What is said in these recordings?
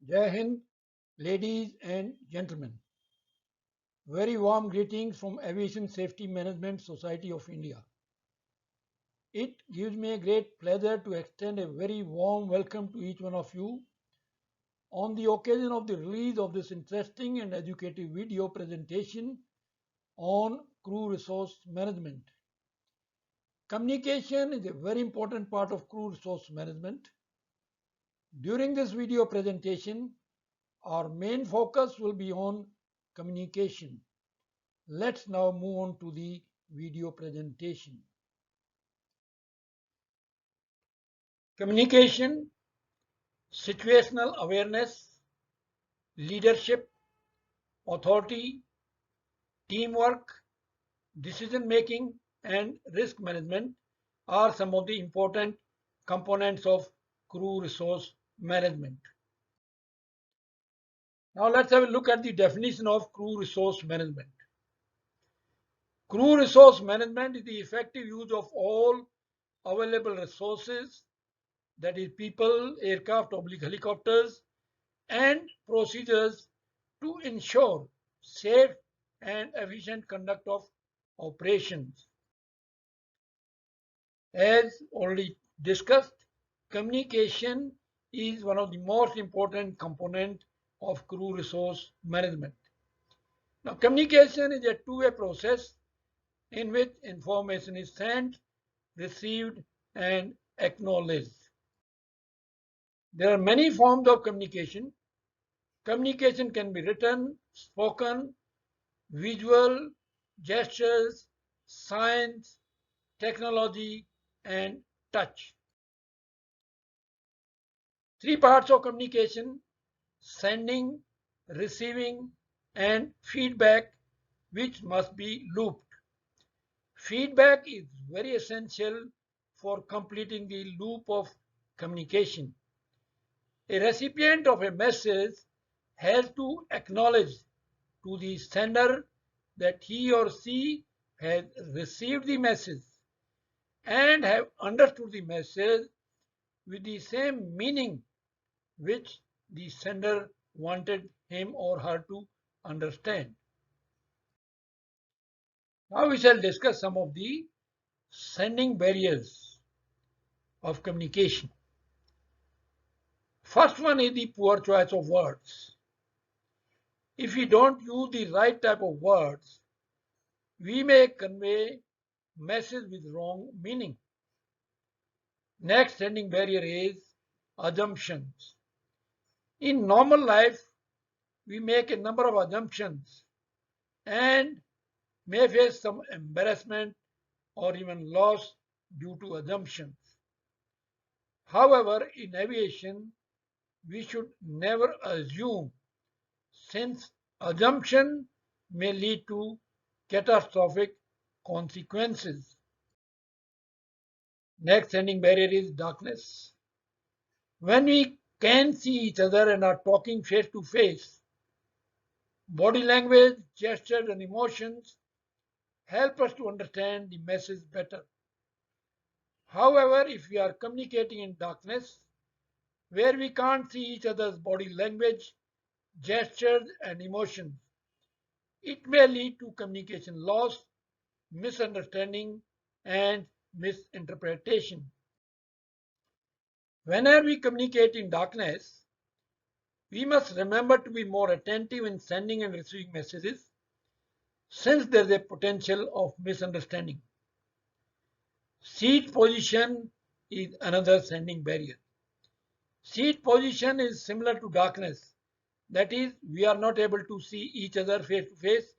Jai Hind, ladies and gentlemen. Very warm greetings from Aviation Safety Management Society of India. It gives me a great pleasure to extend a very warm welcome to each one of you on the occasion of the release of this interesting and educative video presentation on crew resource management. Communication is a very important part of crew resource management. During this video presentation, our main focus will be on communication. Let's now move on to the video presentation. Communication, situational awareness, leadership, authority, teamwork, decision making, and risk management are some of the important components of crew resource management. Now let's have a look at the definition of crew resource management. Crew resource management is the effective use of all available resources, that is people, aircraft, helicopters, and procedures to ensure safe and efficient conduct of operations. As already discussed, communication is one of the most important components of crew resource management. Now, communication is a two-way process in which information is sent, received, and acknowledged. There are many forms of communication. Communication can be written, spoken, visual, gestures, signs, technology, and touch. Three parts of communication: sending, receiving, and feedback, which must be looped. Feedback is very essential for completing the loop of communication. A recipient of a message has to acknowledge to the sender that he or she has received the message and have understood the message with the same meaning which the sender wanted him or her to understand. Now we shall discuss some of the sending barriers of communication. First one is the poor choice of words. If we don't use the right type of words, we may convey message with wrong meaning. Next sending barrier is assumptions. In normal life, we make a number of assumptions and may face some embarrassment or even loss due to assumptions. However, in aviation, we should never assume, since assumption may lead to catastrophic consequences. Next sending barrier is darkness. When we can see each other and are talking face to face, body language, gestures, and emotions help us to understand the message better. However, if we are communicating in darkness, where we can't see each other's body language, gestures, and emotions, it may lead to communication loss, misunderstanding, and misinterpretation. Whenever we communicate in darkness, we must remember to be more attentive in sending and receiving messages, since there is a potential of misunderstanding. Seat position is another sending barrier. Seat position is similar to darkness. That is, we are not able to see each other face to face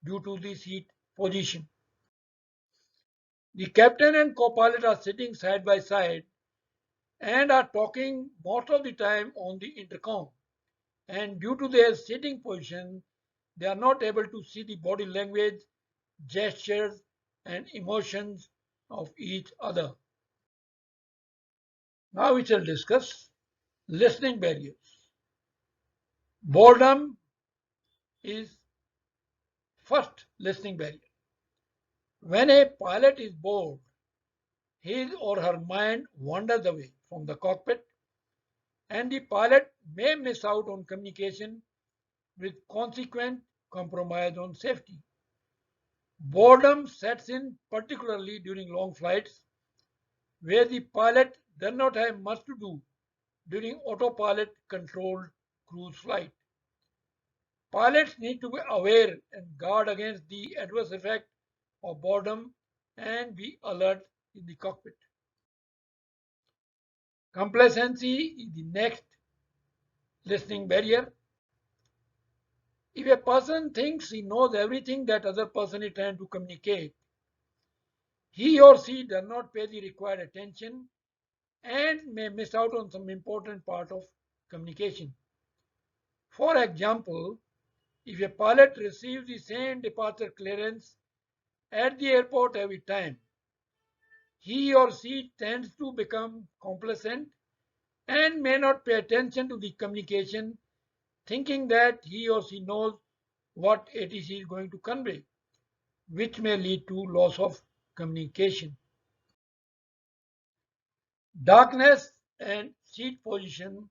due to the seat position. The captain and co-pilot are sitting side by side and are talking most of the time on the intercom. And due to their sitting position, they are not able to see the body language, gestures, and emotions of each other. Now we shall discuss listening barriers. Boredom is first listening barrier. When a pilot is bored, his or her mind wanders away from the cockpit and the pilot may miss out on communication with consequent compromise on safety. Boredom sets in particularly during long flights where the pilot does not have much to do during autopilot controlled cruise flight. Pilots need to be aware and guard against the adverse effect of boredom and be alert in the cockpit. Complacency is the next listening barrier. If a person thinks he knows everything that other person is trying to communicate, he or she does not pay the required attention and may miss out on some important part of communication. For example, if a pilot receives the same departure clearance at the airport every time, he or she tends to become complacent and may not pay attention to the communication, thinking that he or she knows what ATC is going to convey, which may lead to loss of communication. Darkness and seat position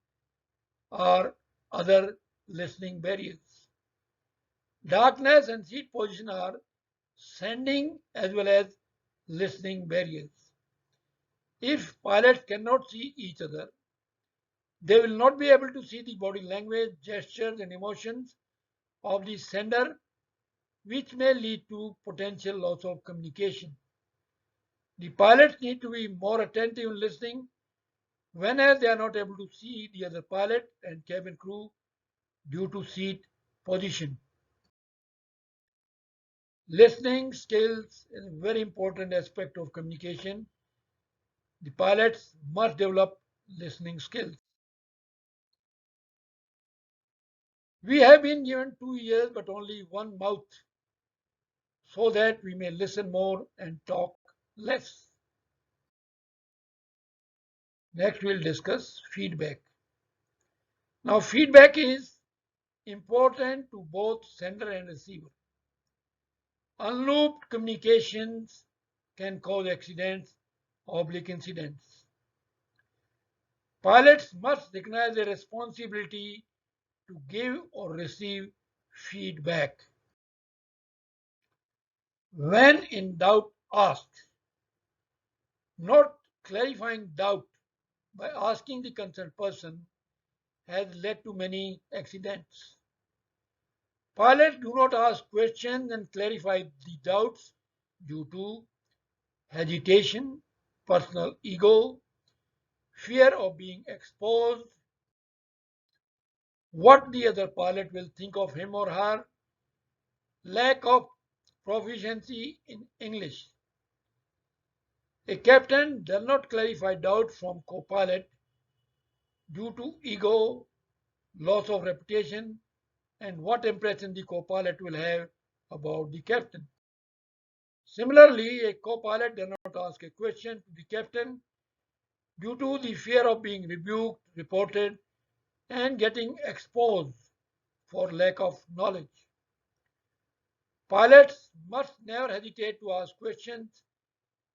are other listening barriers. Darkness and seat position are sending as well as listening barriers. If pilots cannot see each other, they will not be able to see the body language, gestures, and emotions of the sender, which may lead to potential loss of communication. The pilots need to be more attentive in listening whenever they are not able to see the other pilot and cabin crew due to seat position. Listening skills is a very important aspect of communication. The pilots must develop listening skills. We have been given 2 ears but only one mouth so that we may listen more and talk less. Next, we'll discuss feedback. Now, feedback is important to both sender and receiver. Unlooped communications can cause accidents, incidents. Pilots must recognize their responsibility to give or receive feedback. When in doubt, ask. Not clarifying doubt by asking the concerned person has led to many accidents. Pilots do not ask questions and clarify the doubts due to hesitation, personal ego, fear of being exposed, what the other pilot will think of him or her, lack of proficiency in English. A captain does not clarify doubts from co-pilot due to ego, loss of reputation, and what impression the co-pilot will have about the captain. Similarly, a co-pilot does not ask a question to the captain due to the fear of being rebuked, reported, and getting exposed for lack of knowledge. Pilots must never hesitate to ask questions,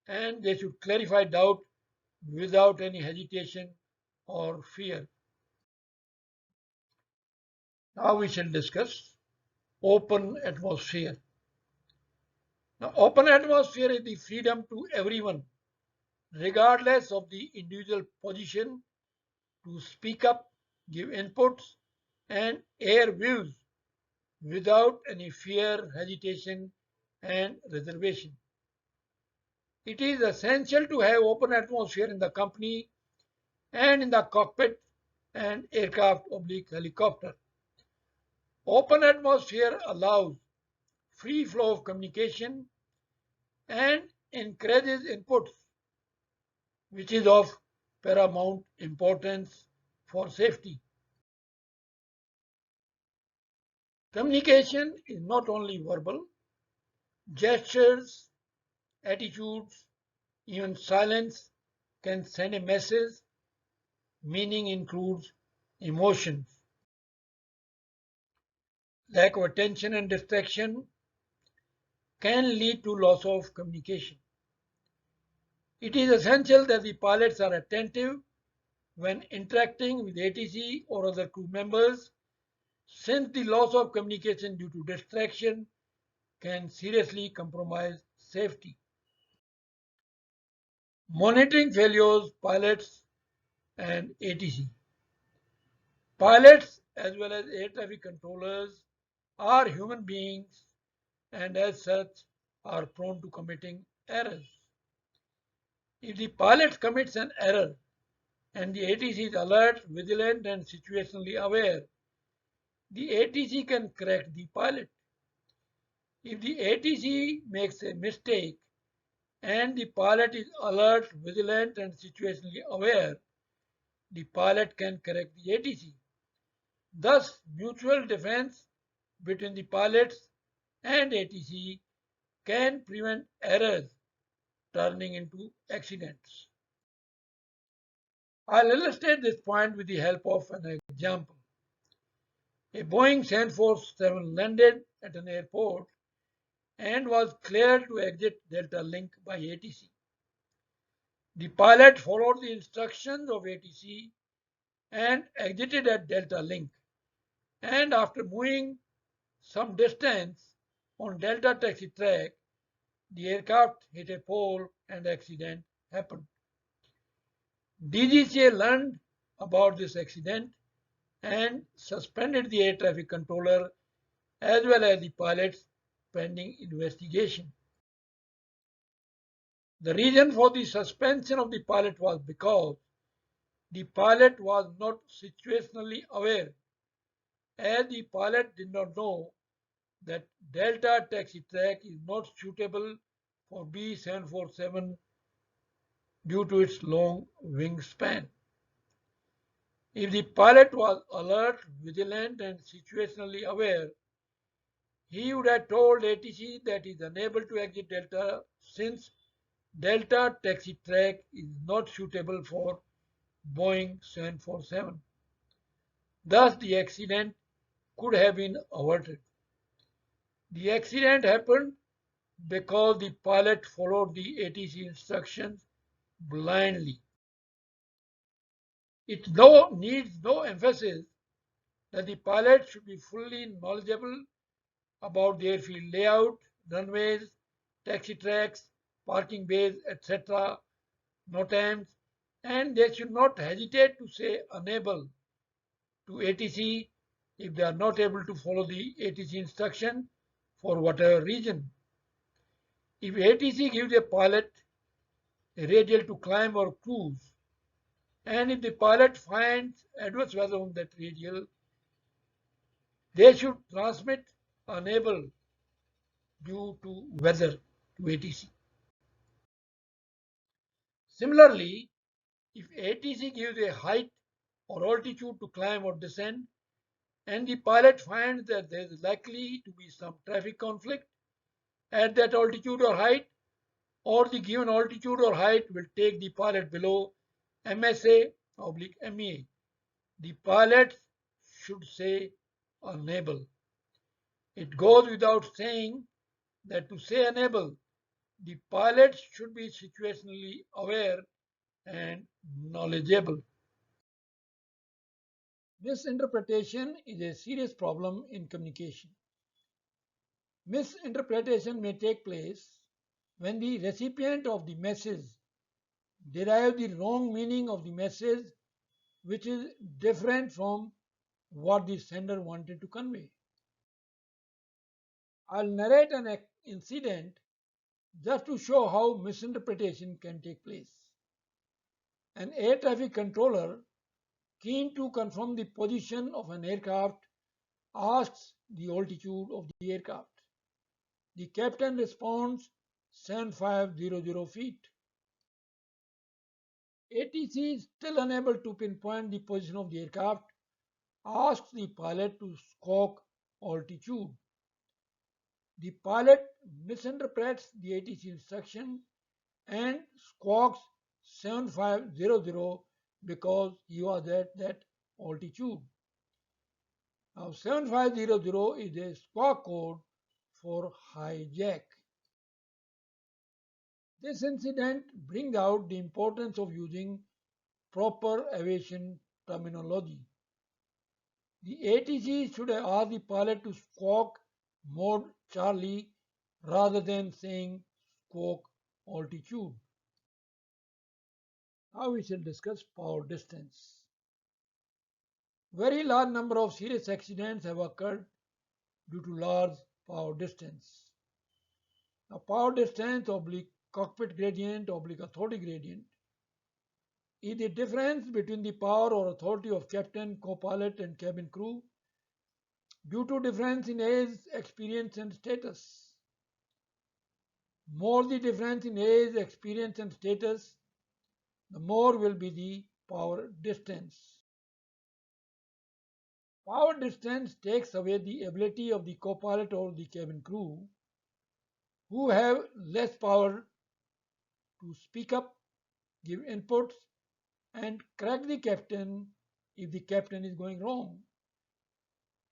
and they should clarify doubt without any hesitation or fear. Now we shall discuss open atmosphere. Now, open atmosphere is the freedom to everyone, regardless of the individual position, to speak up, give inputs, and air views without any fear, hesitation, and reservation. It is essential to have open atmosphere in the company and in the cockpit and aircraft oblique helicopter. Open atmosphere allows free flow of communication and encourages inputs, which is of paramount importance for safety. Communication is not only verbal, gestures, attitudes, even silence can send a message. Meaning includes emotions. Lack of attention and distraction can lead to loss of communication. It is essential that the pilots are attentive when interacting with ATC or other crew members, since the loss of communication due to distraction can seriously compromise safety. Monitoring failures, pilots and ATC. Pilots as well as air traffic controllers are human beings and as such are prone to committing errors. If the pilot commits an error and the ATC is alert, vigilant and situationally aware, the ATC can correct the pilot. If the ATC makes a mistake and the pilot is alert, vigilant and situationally aware, the pilot can correct the ATC. Thus, mutual defense between the pilots and ATC can prevent errors turning into accidents. I'll illustrate this point with the help of an example. A Boeing 747 landed at an airport and was cleared to exit Delta Link by ATC. The pilot followed the instructions of ATC and exited at Delta Link, and after moving some distance on Delta taxi track, the aircraft hit a pole and accident happened. DGCA learned about this accident and suspended the air traffic controller as well as the pilots pending investigation. The reason for the suspension of the pilot was because the pilot was not situationally aware, as the pilot did not know that Delta taxi track is not suitable for B747 due to its long wingspan. If the pilot was alert, vigilant and situationally aware, he would have told ATC that he is unable to exit Delta since Delta taxi track is not suitable for Boeing 747. Thus, the accident could have been averted. The accident happened because the pilot followed the ATC instructions blindly. It needs no emphasis that the pilot should be fully knowledgeable about the airfield layout, runways, taxi tracks, parking bays, etc., NOTAMs, and they should not hesitate to say unable to ATC if they are not able to follow the ATC instruction for whatever reason. If ATC gives a pilot a radial to climb or cruise, and if the pilot finds adverse weather on that radial, they should transmit unable due to weather to ATC. Similarly, if ATC gives a height or altitude to climb or descend, and the pilot finds that there is likely to be some traffic conflict at that altitude or height, or the given altitude or height will take the pilot below MSA/MEA, the pilot should say unable. It goes without saying that to say unable, the pilot should be situationally aware and knowledgeable. Misinterpretation is a serious problem in communication. Misinterpretation may take place when the recipient of the message derives the wrong meaning of the message, which is different from what the sender wanted to convey. I'll narrate an incident just to show how misinterpretation can take place. An air traffic controller, keen to confirm the position of an aircraft, asks the altitude of the aircraft. The captain responds 7500 feet. ATC, still unable to pinpoint the position of the aircraft, asks the pilot to squawk altitude. The pilot misinterprets the ATC instruction and squawks 7500 because he was at that altitude. Now 7500 is a squawk code for hijack. This incident brings out the importance of using proper aviation terminology. The ATC should have asked the pilot to squawk mode Charlie rather than saying squawk altitude. Now we shall discuss power distance. Very large number of serious accidents have occurred due to large power distance. Now power distance oblique cockpit gradient oblique authority gradient is the difference between the power or authority of captain, co-pilot and cabin crew due to difference in age, experience and status. More the difference in age, experience and status, the more will be the power distance. Power distance takes away the ability of the co-pilot or the cabin crew who have less power to speak up, give inputs and correct the captain if the captain is going wrong.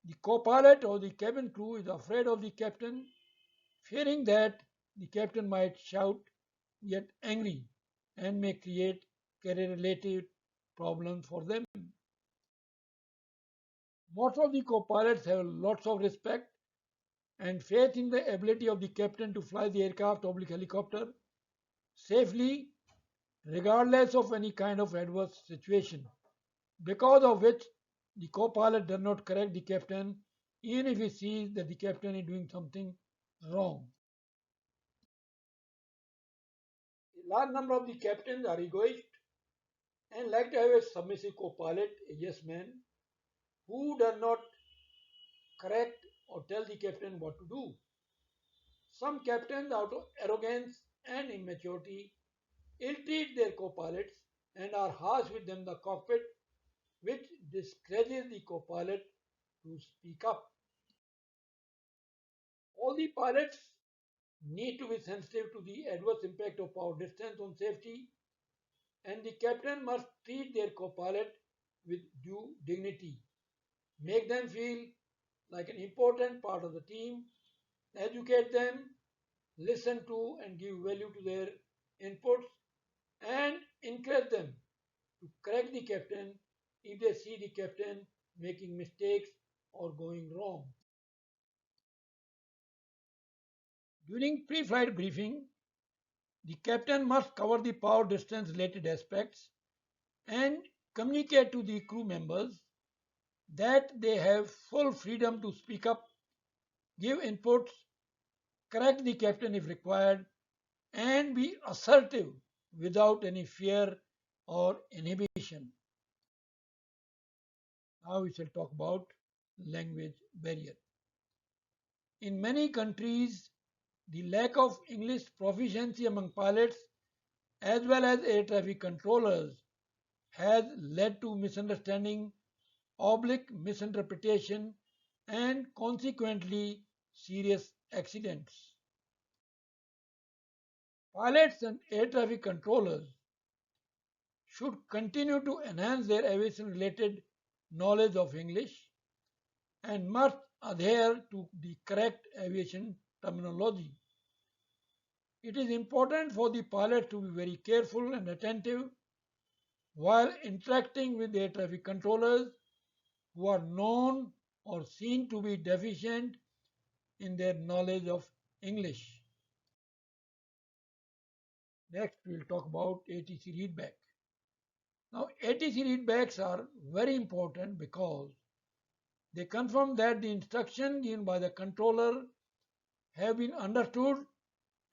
The co-pilot or the cabin crew is afraid of the captain, fearing that the captain might shout, get angry and may create career-related problems for them. Most of the co-pilots have lots of respect and faith in the ability of the captain to fly the aircraft or helicopter safely regardless of any kind of adverse situation, because of which the co-pilot does not correct the captain even if he sees that the captain is doing something wrong. A large number of the captains are egoist and like to have a submissive co-pilot, a yes man, who does not correct or tell the captain what to do. Some captains, out of arrogance and immaturity, ill-treat their co-pilots and are harsh with them in the cockpit, which discourages the co-pilot to speak up. All the pilots need to be sensitive to the adverse impact of power distance on safety, and the captain must treat their co-pilot with due dignity, make them feel like an important part of the team, educate them, listen to and give value to their inputs, and encourage them to correct the captain if they see the captain making mistakes or going wrong. During pre-flight briefing, the captain must cover the power distance related aspects and communicate to the crew members that they have full freedom to speak up, give inputs, correct the captain if required, and be assertive without any fear or inhibition. Now we shall talk about language barrier. In many countries, the lack of English proficiency among pilots as well as air traffic controllers has led to misunderstanding, oblique misinterpretation, and consequently serious accidents. Pilots and air traffic controllers should continue to enhance their aviation related knowledge of English and must adhere to the correct aviation terminology. It is important for the pilot to be very careful and attentive while interacting with air traffic controllers who are known or seen to be deficient in their knowledge of English. Next, we'll talk about ATC readback. Now, ATC readbacks are very important because they confirm that the instructions given by the controller have been understood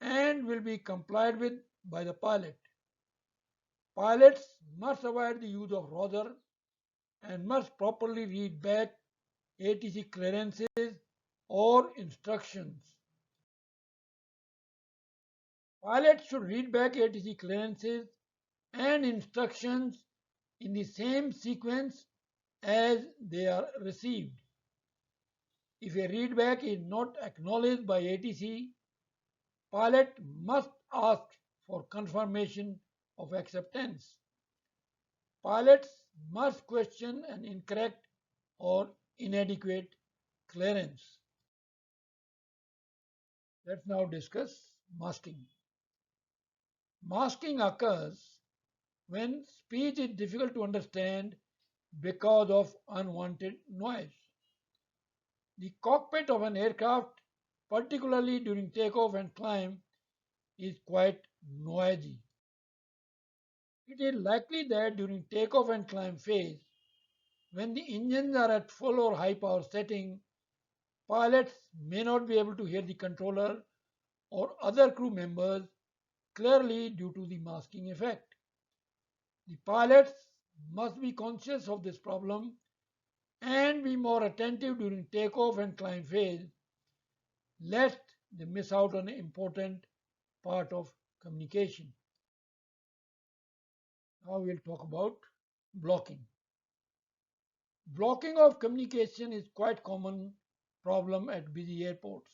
and will be complied with by the pilot. Pilots must avoid the use of rudder and must properly read back ATC clearances or instructions. Pilots should read back ATC clearances and instructions in the same sequence as they are received. If a readback is not acknowledged by ATC, pilot must ask for confirmation of acceptance. Pilots must question an incorrect or inadequate clearance. Let's now discuss masking. Masking occurs when speech is difficult to understand because of unwanted noise. The cockpit of an aircraft, particularly during takeoff and climb, is quite noisy. It is likely that during takeoff and climb phase, when the engines are at full or high power setting, pilots may not be able to hear the controller or other crew members clearly due to the masking effect. The pilots must be conscious of this problem and be more attentive during takeoff and climb phase, lest they miss out on an important part of communication. Now we'll talk about blocking. Blocking of communication is quite common problem at busy airports.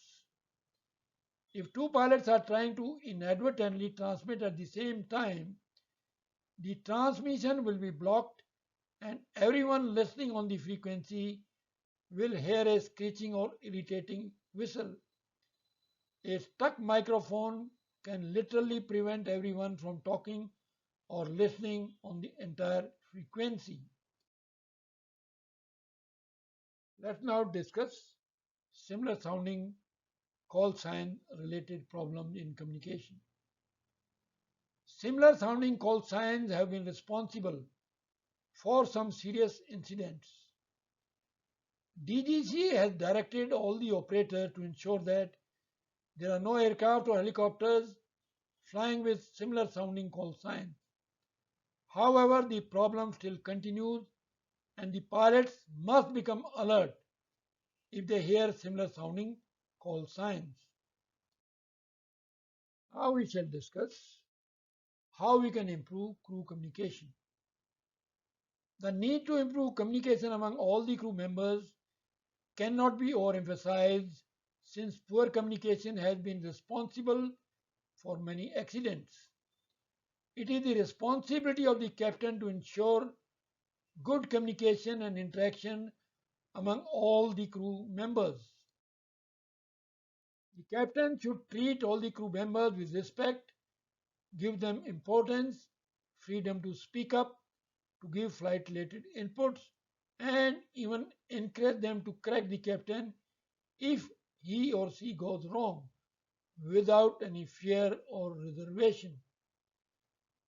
If two pilots are trying to inadvertently transmit at the same time, the transmission will be blocked and everyone listening on the frequency will hear a screeching or irritating whistle. A stuck microphone can literally prevent everyone from talking or listening on the entire frequency. Let's now discuss similar sounding call sign related problems in communication. Similar sounding call signs have been responsible for some serious incidents. DGC has directed all the operators to ensure that there are no aircraft or helicopters flying with similar sounding call signs. However, the problem still continues and the pilots must become alert if they hear similar sounding call signs. Now we shall discuss how we can improve crew communication. The need to improve communication among all the crew members cannot be overemphasized since poor communication has been responsible for many accidents. It is the responsibility of the captain to ensure good communication and interaction among all the crew members. The captain should treat all the crew members with respect, give them importance, freedom to speak up, to give flight related inputs, and even encourage them to correct the captain if he or she goes wrong without any fear or reservation.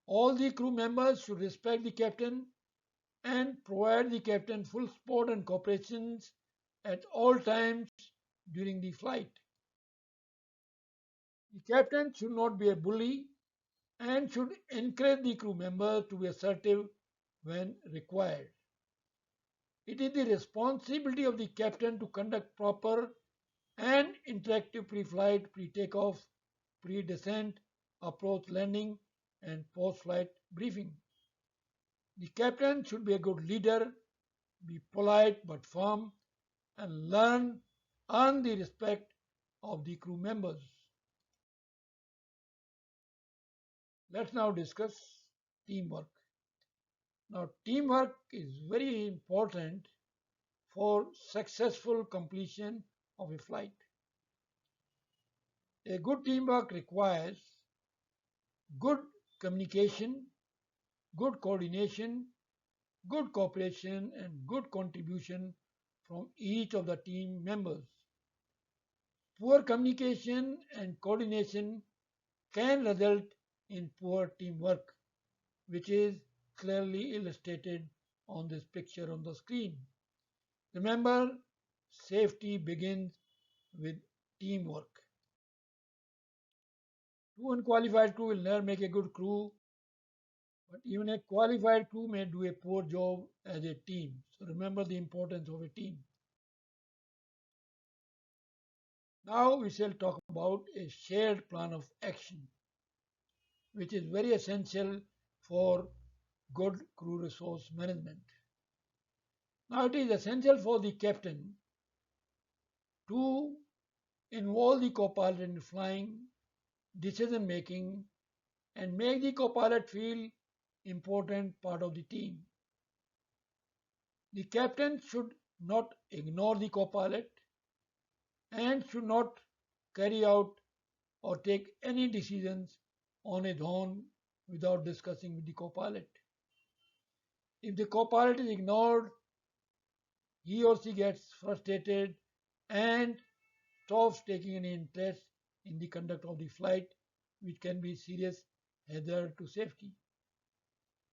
All the crew members should respect the captain and provide the captain full support and cooperation at all times during the flight. The captain should not be a bully and should encourage the crew members to be assertive when required. It is the responsibility of the captain to conduct proper and interactive pre-flight, pre-takeoff, pre-descent, approach landing, and post-flight briefing. The captain should be a good leader, be polite but firm, and earn the respect of the crew members. Let's now discuss teamwork. Now, teamwork is very important for successful completion of a flight. A good teamwork requires good communication, good coordination, good cooperation, and good contribution from each of the team members. Poor communication and coordination can result in poor teamwork, which is clearly illustrated on this picture on the screen. Remember, safety begins with teamwork. Two unqualified crew will never make a good crew, but even a qualified crew may do a poor job as a team. So remember the importance of a team. Now we shall talk about a shared plan of action, which is very essential for good crew resource management. Now it is essential for the captain to involve the co-pilot in flying, decision making, and make the co-pilot feel important part of the team. The captain should not ignore the co-pilot and should not carry out or take any decisions on his own without discussing with the co-pilot. If the co-pilot is ignored, he or she gets frustrated and stops taking any interest in the conduct of the flight, which can be serious hazard to safety.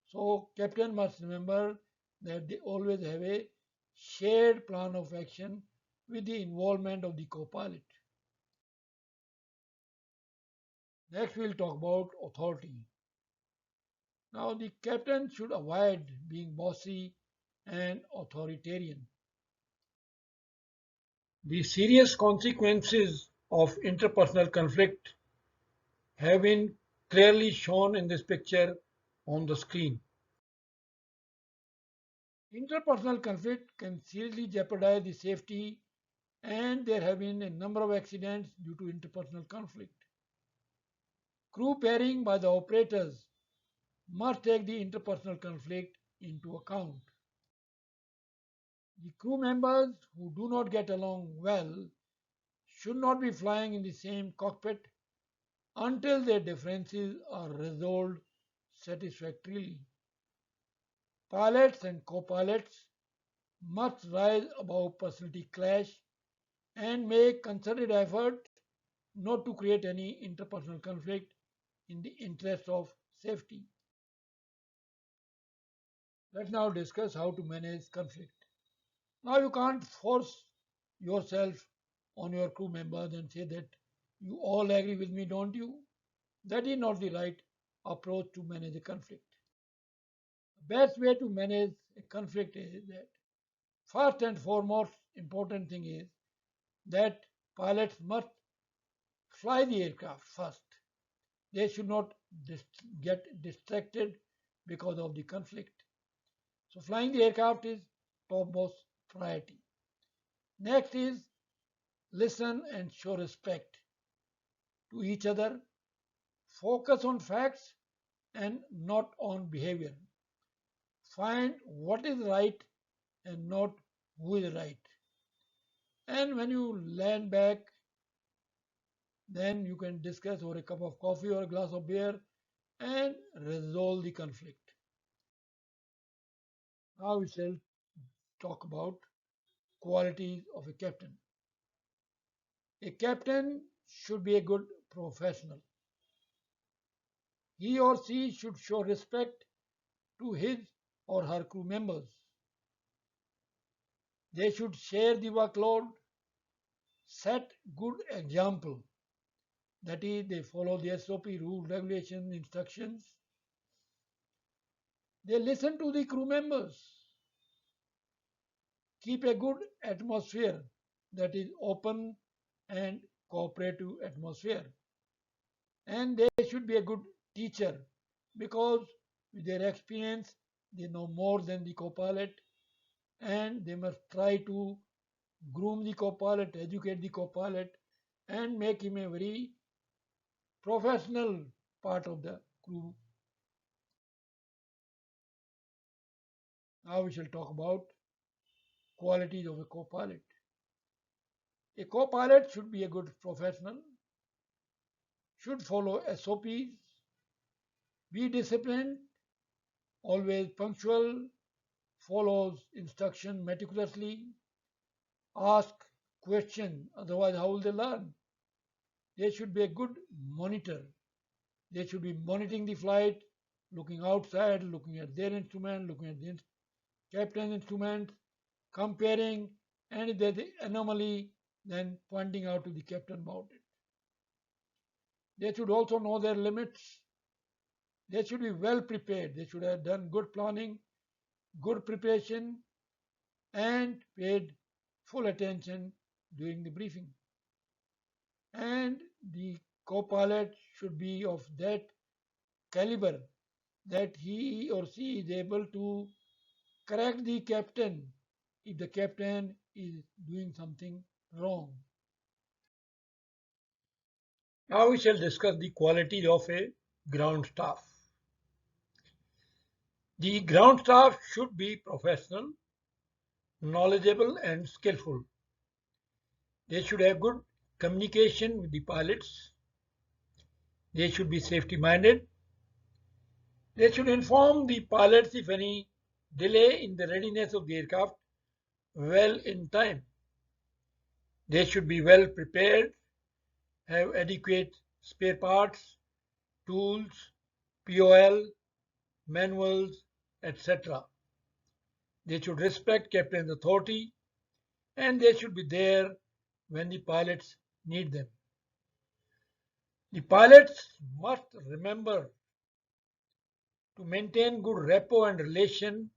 So captain must remember that they always have a shared plan of action with the involvement of the co-pilot. Next we'll talk about authority. Now the captain should avoid being bossy and authoritarian. The serious consequences of interpersonal conflict have been clearly shown in this picture on the screen. Interpersonal conflict can seriously jeopardize the safety, and there have been a number of accidents due to interpersonal conflict. Crew pairing by the operators must take the interpersonal conflict into account. The crew members who do not get along well should not be flying in the same cockpit until their differences are resolved satisfactorily. Pilots and co-pilots must rise above personality clash and make concerted effort not to create any interpersonal conflict in the interest of safety. Let's now discuss how to manage conflict. Now you can't force yourself on your crew members and say that you all agree with me, don't you? That is not the right approach to manage a conflict. The best way to manage a conflict is that first and foremost important thing is that pilots must fly the aircraft first. They should not get distracted because of the conflict. So flying the aircraft is topmost priority. Next is listen and show respect to each other. Focus on facts and not on behavior. Find what is right and not who is right. And when you land back, then you can discuss over a cup of coffee or a glass of beer and resolve the conflict. Now we shall talk about qualities of a captain. A captain should be a good professional. He or she should show respect to his or her crew members. They should share the workload, set good example. That is, they follow the SOP, rules, regulations, instructions. They listen to the crew members. Keep a good atmosphere, that is open and cooperative atmosphere. And they should be a good teacher because with their experience they know more than the co-pilot, and they must try to groom the co-pilot, educate the co-pilot, and make him a very professional part of the crew. Now we shall talk about qualities of a co-pilot. A co-pilot should be a good professional, should follow SOPs, be disciplined, always punctual, follows instruction meticulously, ask question, otherwise how will they learn? They should be a good monitor. They should be monitoring the flight, looking outside, looking at their instrument, looking at the captain's instrument, comparing, and if there's an anomaly, then pointing out to the captain about it. They should also know their limits. They should be well prepared. They should have done good planning, good preparation, and paid full attention during the briefing. And the co-pilot should be of that caliber that he or she is able to correct the captain if the captain is doing something wrong. Now we shall discuss the quality of a ground staff. The ground staff should be professional, knowledgeable and skillful. They should have good communication with the pilots. They should be safety minded. They should inform the pilots if any delay in the readiness of the aircraft well in time. They should be well prepared, have adequate spare parts, tools, POL, manuals, etc. They should respect captain's authority, and they should be there when the pilots need them. The pilots must remember to maintain good rapport and relation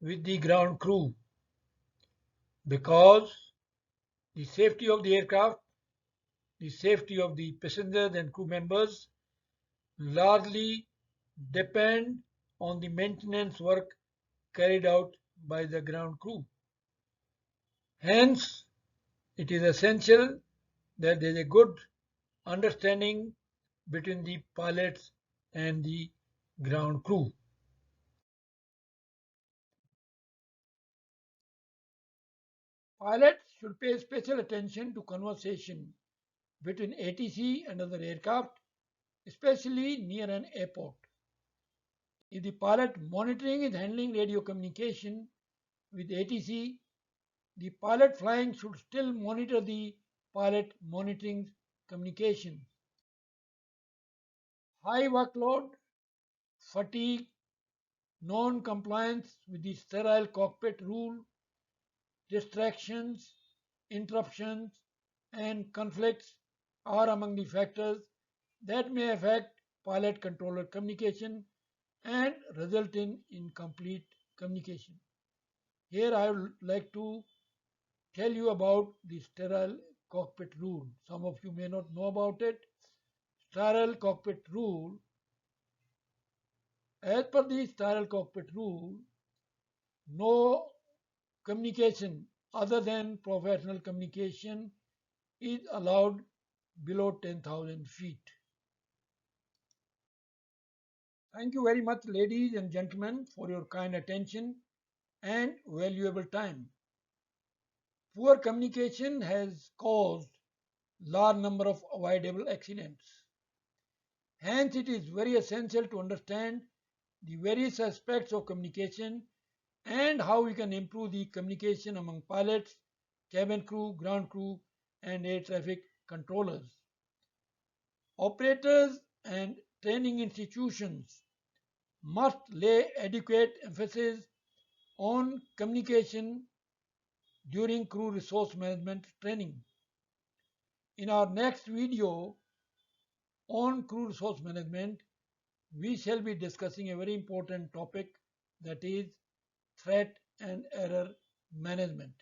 with the ground crew, because the safety of the aircraft, the safety of the passengers and crew members largely depend on the maintenance work carried out by the ground crew. Hence, it is essential that there is a good understanding between the pilots and the ground crew. Pilots should pay special attention to conversation between ATC and other aircraft, especially near an airport. If the pilot monitoring is handling radio communication with ATC, the pilot flying should still monitor the pilot monitoring communication. High workload, fatigue, non-compliance with the sterile cockpit rule, distractions, interruptions, and conflicts are among the factors that may affect pilot-controller communication and result in incomplete communication. Here I would like to tell you about the sterile cockpit rule. Some of you may not know about it. Sterile cockpit rule. As per the sterile cockpit rule, no communication other than professional communication is allowed below 10,000 feet. Thank you very much, ladies and gentlemen, for your kind attention and valuable time. Poor communication has caused large number of avoidable accidents. Hence, it is very essential to understand the various aspects of communication and how we can improve the communication among pilots, cabin crew, ground crew, and air traffic controllers. Operators and training institutions must lay adequate emphasis on communication during crew resource management training. In our next video on crew resource management, we shall be discussing a very important topic, that is threat and error management.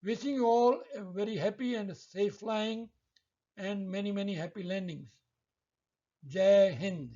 Wishing you all a very happy and safe flying and many happy landings. Jai Hind.